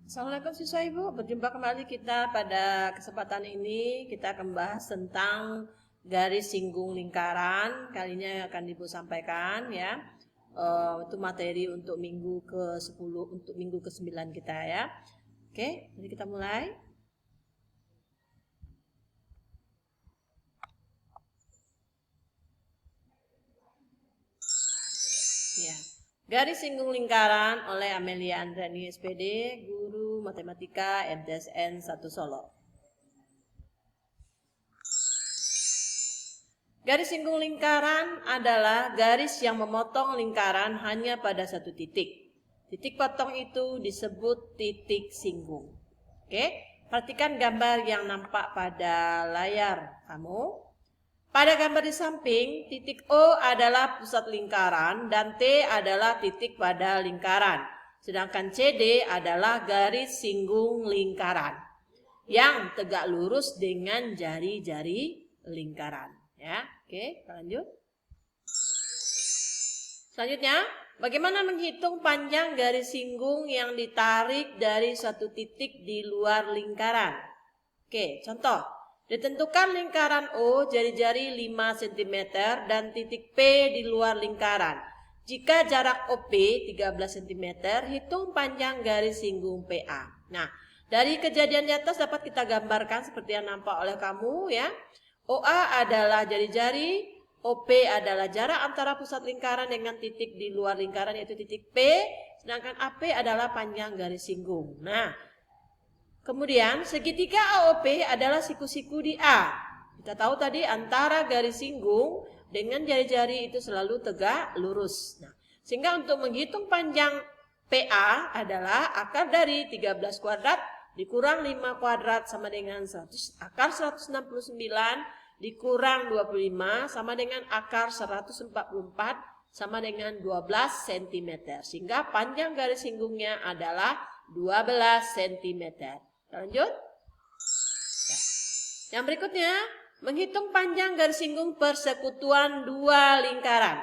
Assalamualaikum siswa Ibu, berjumpa kembali kita pada kesempatan ini. Kita akan bahas tentang garis singgung lingkaran. Kali ini akan Ibu sampaikan ya. Itu materi untuk minggu ke-10, untuk minggu ke-9 kita ya. Oke, jadi kita mulai. Ya. Garis singgung lingkaran oleh Amelia Andrani SPD, guru matematika MTSN 1 Solo. Garis singgung lingkaran adalah garis yang memotong lingkaran hanya pada satu titik. Titik potong itu disebut titik singgung. Oke, perhatikan gambar yang nampak pada layar kamu. Pada gambar di samping, titik O adalah pusat lingkaran dan T adalah titik pada lingkaran. Sedangkan CD adalah garis singgung lingkaran yang tegak lurus dengan jari-jari lingkaran. Ya, oke, lanjut. Selanjutnya, bagaimana menghitung panjang garis singgung yang ditarik dari satu titik di luar lingkaran? Oke, contoh. Ditentukan lingkaran O jari-jari 5 cm dan titik P di luar lingkaran. Jika jarak OP 13 cm, hitung panjang garis singgung PA. Nah, dari kejadian di atas dapat kita gambarkan seperti yang nampak oleh kamu ya. OA adalah jari-jari, OP adalah jarak antara pusat lingkaran dengan titik di luar lingkaran yaitu titik P, sedangkan AP adalah panjang garis singgung. Nah, kemudian segitiga AOP adalah siku-siku di A. Kita tahu tadi antara garis singgung dengan jari-jari itu selalu tegak lurus. Nah, sehingga untuk menghitung panjang PA adalah akar dari 13 kuadrat dikurang 5 kuadrat sama dengan 100. Akar 169 dikurang 25 sama dengan akar 144 sama dengan 12 cm. Sehingga panjang garis singgungnya adalah 12 cm. Lanjut. Ya. Yang berikutnya, menghitung panjang garis singgung persekutuan dua lingkaran.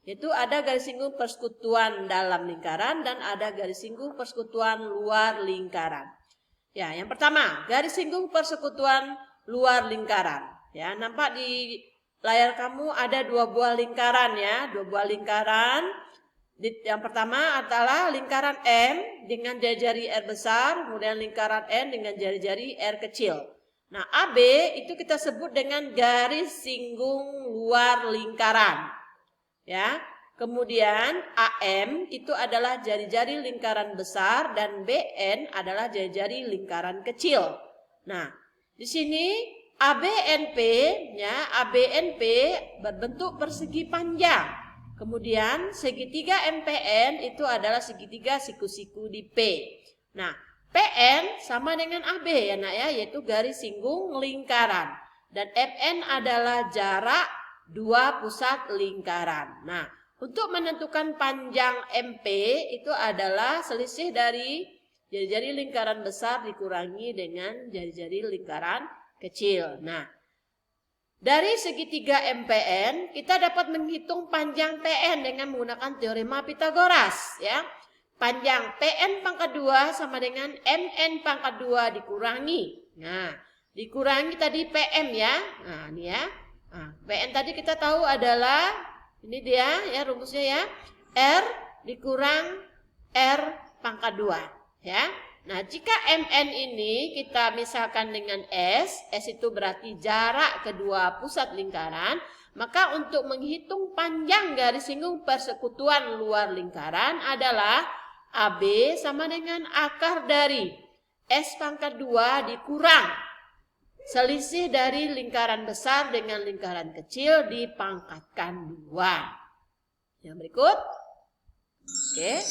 Yaitu ada garis singgung persekutuan dalam lingkaran dan ada garis singgung persekutuan luar lingkaran. Ya, yang pertama, garis singgung persekutuan luar lingkaran. Ya, nampak di layar kamu ada dua buah lingkaran ya, dua buah lingkaran. Yang pertama adalah lingkaran M dengan jari-jari R besar, kemudian lingkaran N dengan jari-jari R kecil. Nah, AB itu kita sebut dengan garis singgung luar lingkaran. Ya. Kemudian AM itu adalah jari-jari lingkaran besar dan BN adalah jari-jari lingkaran kecil. Nah, di sini ABNP ya, ABNP berbentuk persegi panjang. Kemudian segitiga MPN itu adalah segitiga siku-siku di P. Nah, PN sama dengan AB ya nak ya, yaitu garis singgung lingkaran. Dan FN adalah jarak dua pusat lingkaran. Nah, untuk menentukan panjang MP itu adalah selisih dari jari-jari lingkaran besar dikurangi dengan jari-jari lingkaran kecil. Nah, dari segitiga MPN, kita dapat menghitung panjang PN dengan menggunakan teorema Pitagoras. Ya. Panjang PN pangkat 2 sama dengan MN pangkat 2 dikurangi. Nah, dikurangi tadi PM ya. Nah, ini ya. Nah, PN tadi kita tahu adalah, ini dia ya rumusnya ya. R dikurang R pangkat 2. Ya. Nah, jika MN ini kita misalkan dengan S itu berarti jarak kedua pusat lingkaran, maka untuk menghitung panjang garis singgung persekutuan luar lingkaran adalah AB sama dengan akar dari S pangkat 2 dikurang selisih dari lingkaran besar dengan lingkaran kecil dipangkatkan 2. Yang berikut. Oke.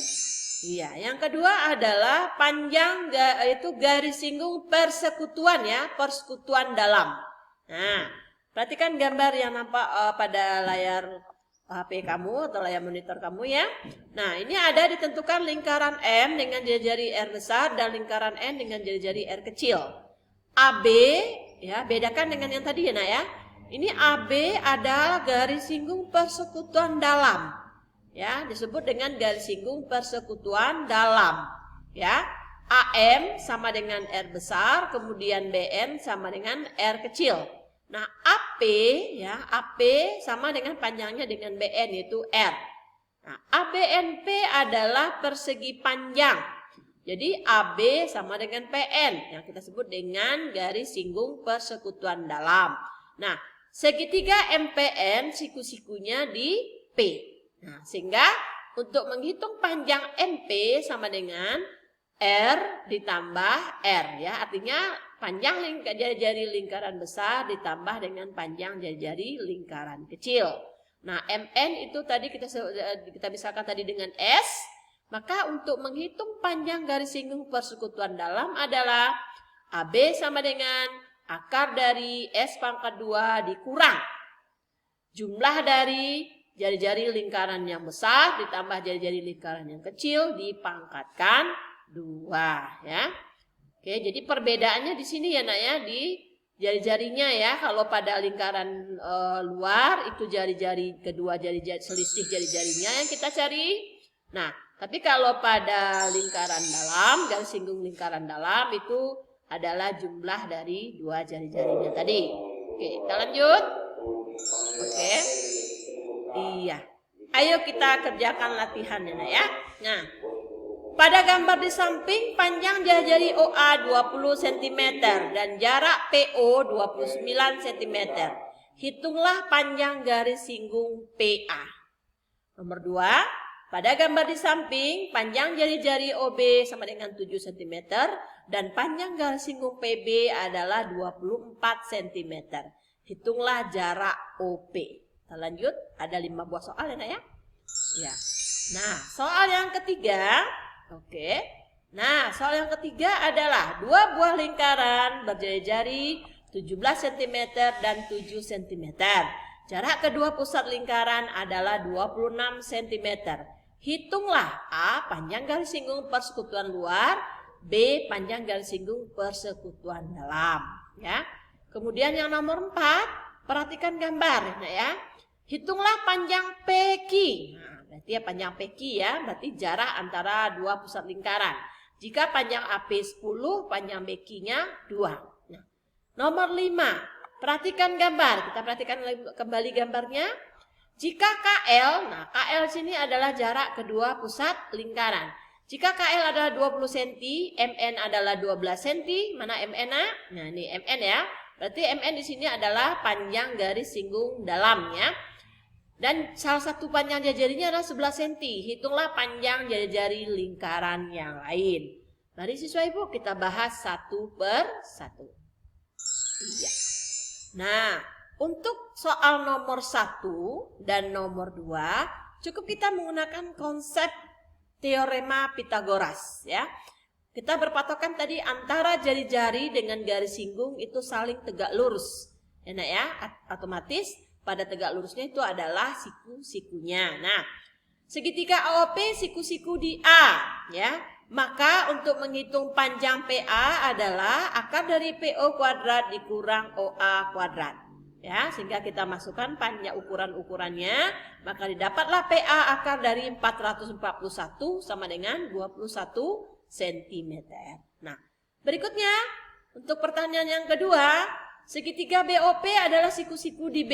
Iya, yang kedua adalah panjang yaitu garis singgung persekutuan ya, persekutuan dalam. Nah, perhatikan gambar yang nampak pada layar HP kamu atau layar monitor kamu ya. Nah, ini ada ditentukan lingkaran M dengan jari-jari R besar dan lingkaran N dengan jari-jari R kecil. AB ya, bedakan dengan yang tadi ya nak ya. Ini AB adalah garis singgung persekutuan dalam. Ya, disebut dengan garis singgung persekutuan dalam. Ya. AM sama dengan R besar, kemudian BN sama dengan R kecil. Nah, AP ya, AP sama dengan panjangnya dengan BN yaitu R. Nah, ABNP adalah persegi panjang. Jadi AB sama dengan PN yang kita sebut dengan garis singgung persekutuan dalam. Nah, segitiga MPN siku-sikunya di P. Nah, sehingga untuk menghitung panjang MP sama dengan R ditambah R ya. Artinya panjang jari-jari lingkaran besar ditambah dengan panjang jari-jari lingkaran kecil. Nah, MN itu tadi kita misalkan tadi dengan S. Maka untuk menghitung panjang garis singgung persekutuan dalam adalah AB sama dengan akar dari S pangkat 2 dikurang jumlah dari jari-jari lingkaran yang besar ditambah jari-jari lingkaran yang kecil dipangkatkan 2 ya. Oke, jadi perbedaannya di sini ya Nak ya, di jari-jarinya ya. Kalau pada lingkaran luar itu jari-jari kedua selisih jari-jarinya yang kita cari. Nah, tapi kalau pada lingkaran dalam, garis singgung lingkaran dalam itu adalah jumlah dari dua jari-jarinya tadi. Oke, kita lanjut. Oke. Iya. Ayo kita kerjakan latihannya ya. Nah, pada gambar di samping panjang jari-jari OA 20 cm dan jarak PO 29 cm. Hitunglah panjang garis singgung PA. Nomor 2. Pada gambar di samping, panjang jari-jari OB sama dengan 7 cm dan panjang garis singgung PB adalah 24 cm. Hitunglah jarak OP. Kita lanjut, ada 5 buah soal ya Nak ya? Ya. Nah, soal yang ketiga, oke. Nah, soal yang ketiga adalah 2 buah lingkaran berjari-jari 17 cm dan 7 cm. Jarak kedua pusat lingkaran adalah 26 cm. Hitunglah A panjang garis singgung persekutuan luar, B panjang garis singgung persekutuan dalam, ya. Kemudian yang nomor 4, perhatikan gambar ya. Hitunglah panjang PQ. Nah, berarti ya panjang PQ ya, berarti jarak antara dua pusat lingkaran. Jika panjang AP 10, panjang BQ-nya 2. Nah, nomor 5, perhatikan gambar. Kita perhatikan kembali gambarnya. Jika KL, nah KL sini adalah jarak kedua pusat lingkaran. Jika KL adalah 20 cm, MN adalah 12 cm, mana MN? Nah, ini MN ya. Berarti MN di sini adalah panjang garis singgung dalam ya. Dan salah satu panjang jari-jarinya adalah 11 cm. Hitunglah panjang jari-jari lingkaran yang lain. Mari siswa Ibu kita bahas satu per satu. Iya. Nah, untuk soal nomor 1 dan nomor 2, cukup kita menggunakan konsep teorema Pitagoras ya. Kita berpatokan tadi antara jari-jari dengan garis singgung itu saling tegak lurus. Ya Nak ya, otomatis pada tegak lurusnya itu adalah siku-sikunya. Nah, segitiga AOP siku-siku di A ya. Maka untuk menghitung panjang PA adalah akar dari PO kuadrat dikurang OA kuadrat. Ya, sehingga kita masukkan panjang ukuran-ukurannya, maka didapatlah PA akar dari 441 sama dengan 21 cm. Nah, berikutnya untuk pertanyaan yang kedua, segitiga BOP adalah siku-siku di B.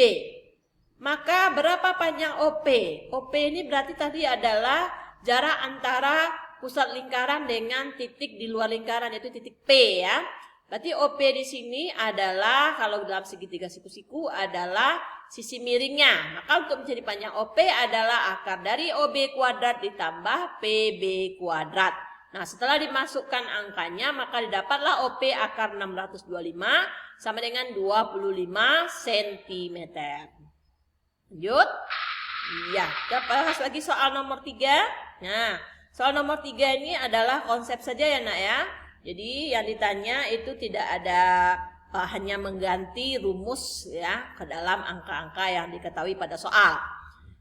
Maka berapa panjang OP? OP ini berarti tadi adalah jarak antara pusat lingkaran dengan titik di luar lingkaran, yaitu titik P ya. Berarti OP di sini adalah kalau dalam segitiga siku-siku adalah sisi miringnya. Maka untuk mencari panjang OP adalah akar dari OB kuadrat ditambah PB kuadrat. Nah, setelah dimasukkan angkanya maka didapatlah OP akar 625 sama dengan 25 cm. Lanjut. Iya, kita bahas lagi soal nomor 3. Nah, soal nomor 3 ini adalah konsep saja ya Nak ya. Jadi yang ditanya itu tidak ada hanya mengganti rumus ya ke dalam angka-angka yang diketahui pada soal.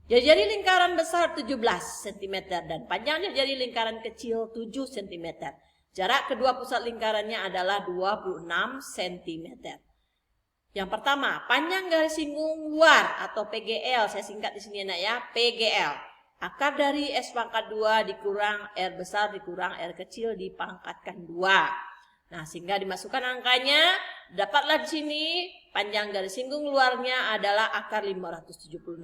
Jari-jari lingkaran besar 17 cm dan panjangnya jari lingkaran kecil 7 cm. Jarak kedua pusat lingkarannya adalah 26 cm. Yang pertama, panjang garis singgung luar atau PGL, saya singkat di sini Nak ya, PGL. akar dari S pangkat 2 dikurang R besar dikurang R kecil dipangkatkan 2. Nah, sehingga dimasukkan angkanya, dapatlah di sini panjang garis singgung luarnya adalah akar 576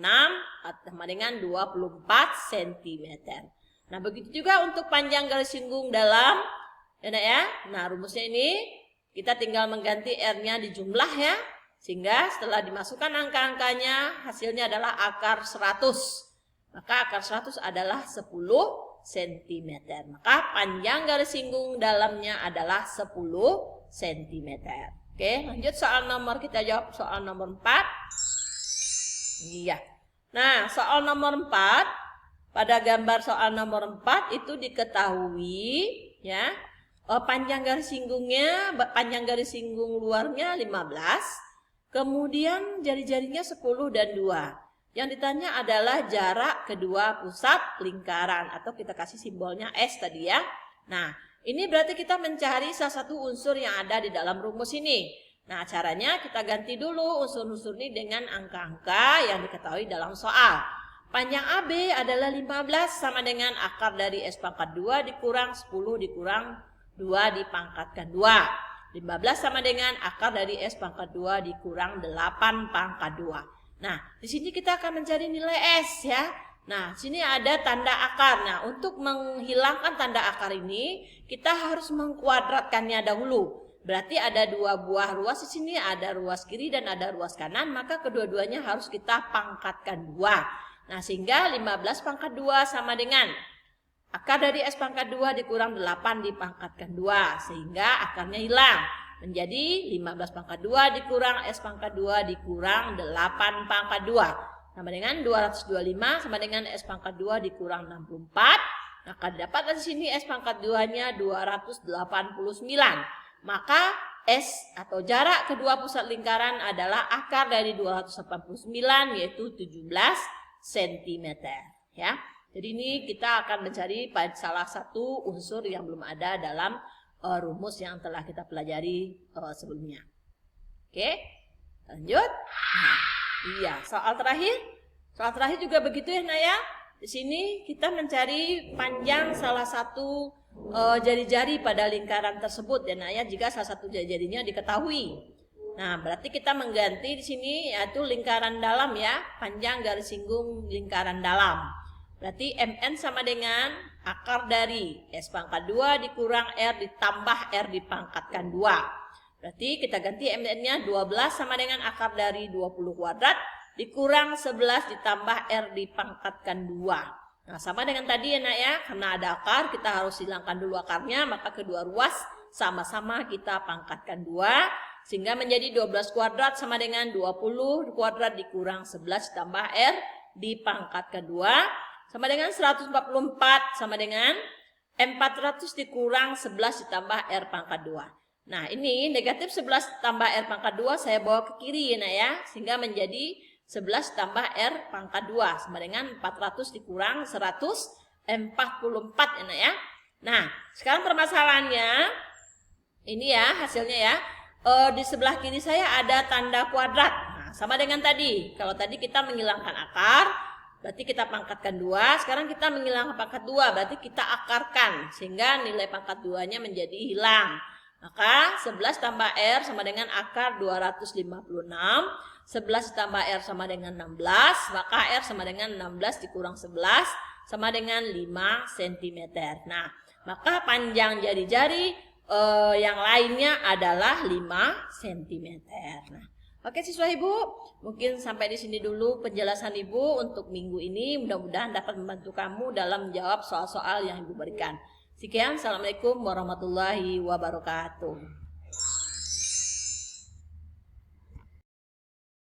sama dengan 24 cm. Nah, begitu juga untuk panjang garis singgung dalam, ya. Nah, rumusnya ini kita tinggal mengganti R-nya di jumlah ya. Sehingga setelah dimasukkan angka-angkanya, hasilnya adalah akar 100. Maka akar 100 adalah 10 cm. Maka panjang garis singgung dalamnya adalah 10 cm. Oke, lanjut soal nomor, kita jawab soal nomor 4. Iya. Nah, soal nomor 4, pada gambar soal nomor 4 itu diketahui ya, panjang garis singgungnya, panjang garis singgung luarnya 15. Kemudian jari-jarinya 10 dan 2. Yang ditanya adalah jarak kedua pusat lingkaran, atau kita kasih simbolnya S tadi ya. Nah, ini berarti kita mencari salah satu unsur yang ada di dalam rumus ini. Nah, caranya kita ganti dulu unsur-unsur ini dengan angka-angka yang diketahui dalam soal. Panjang AB adalah 15 sama dengan akar dari S pangkat 2 dikurang 10 dikurang 2 dipangkatkan 2. 15 sama dengan akar dari S pangkat 2 dikurang 8 pangkat 2. Nah, di sini kita akan mencari nilai S ya. Nah, sini ada tanda akar. Nah, untuk menghilangkan tanda akar ini, kita harus mengkuadratkannya dahulu. Berarti ada dua buah ruas di sini, ada ruas kiri dan ada ruas kanan, maka kedua-duanya harus kita pangkatkan 2. Nah, sehingga 15 pangkat 2 sama dengan akar dari S pangkat 2 dikurang 8 dipangkatkan 2, sehingga akarnya hilang. Menjadi 15 pangkat 2 dikurang S pangkat 2 dikurang 8 pangkat 2. Sama dengan 225 sama dengan S pangkat 2 dikurang 64. Maka dapat di sini S pangkat 2-nya 289. Maka S atau jarak kedua pusat lingkaran adalah akar dari 289 yaitu 17 cm ya. Jadi ini kita akan mencari salah satu unsur yang belum ada dalam rumus yang telah kita pelajari sebelumnya. Oke, lanjut. Nah, iya, soal terakhir. Soal terakhir juga begitu ya, Naya. Di sini kita mencari panjang salah satu jari-jari pada lingkaran tersebut ya, Naya. Jika salah satu jari-jarinya diketahui. Nah, berarti kita mengganti di sini yaitu lingkaran dalam ya, panjang garis singgung lingkaran dalam. Berarti MN sama dengan akar dari S pangkat 2 dikurang R ditambah R dipangkatkan 2. Berarti kita ganti MN-nya 12 sama dengan akar dari 20 kuadrat dikurang 11 ditambah R dipangkatkan 2. Nah, sama dengan tadi ya nak ya, karena ada akar kita harus hilangkan dulu akarnya, maka kedua ruas sama-sama kita pangkatkan 2. Sehingga menjadi 12 kuadrat sama dengan 20 kuadrat dikurang 11 ditambah R dipangkatkan 2. Sama dengan 144 sama dengan 400 dikurang 11 ditambah R pangkat 2. Nah, ini negatif 11 tambah R pangkat 2 saya bawa ke kiri ya, ya. Sehingga menjadi 11 tambah R pangkat 2 sama dengan 400 dikurang 144 ya, ya. Nah, sekarang permasalahannya ini ya hasilnya ya. Di sebelah kiri saya ada tanda kuadrat. Nah, sama dengan tadi. Kalau tadi kita menghilangkan akar, berarti kita pangkatkan 2, sekarang kita menghilangkan pangkat 2, berarti kita akarkan, sehingga nilai pangkat 2-nya menjadi hilang. Maka 11 tambah R sama dengan akar 256, 11 tambah R sama dengan 16, maka R sama dengan 16 dikurang 11, sama dengan 5 cm. Nah, maka panjang jari-jari yang lainnya adalah 5 cm. Nah, oke siswa Ibu, mungkin sampai di sini dulu penjelasan Ibu untuk minggu ini. Mudah-mudahan dapat membantu kamu dalam menjawab soal-soal yang Ibu berikan. Sekian, Assalamualaikum warahmatullahi wabarakatuh.